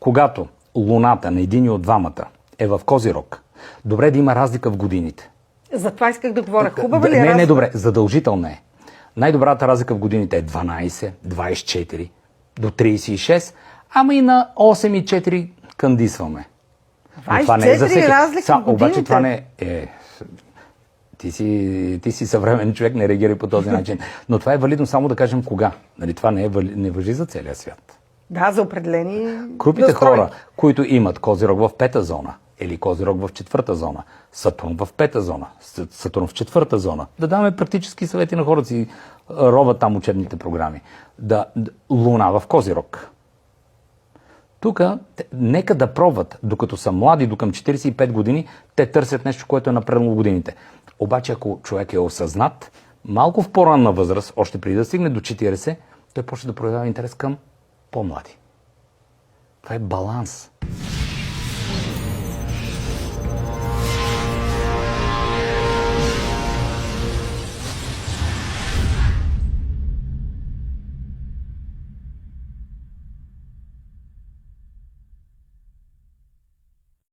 когато Луната на един от двамата е в Козирог, добре да има разлика в годините. За това исках да говоря. Хубава ли е Не, разлика? не, добре. Задължителна е. Най-добрата разлика в годините е 12, 24, до 36, ама и на 8 и 4 кандисваме. 24 разлика в годините? Обаче това не е... Ти си съвременен човек, не реагирай по този начин. Но това е валидно само да кажем кога. Нали, това не важи за целия свят. Да, за определени Крупните настройки. хора, които имат Козирог в 5-та зона, или Козирог в 4-та зона, Сатурн в 5-та зона, Сатурн в 4-та зона, да даваме практически съвети на хората си, роват там учебните програми. Луна в Козирог. Тук, нека да пробват, докато са млади, до към 45 години, те търсят нещо, което е напреднало в годините. Обаче, ако човек е осъзнат, малко в по-ранна възраст, още преди да стигне до 40, той почне да проявява интерес към по-млади. Това е баланс.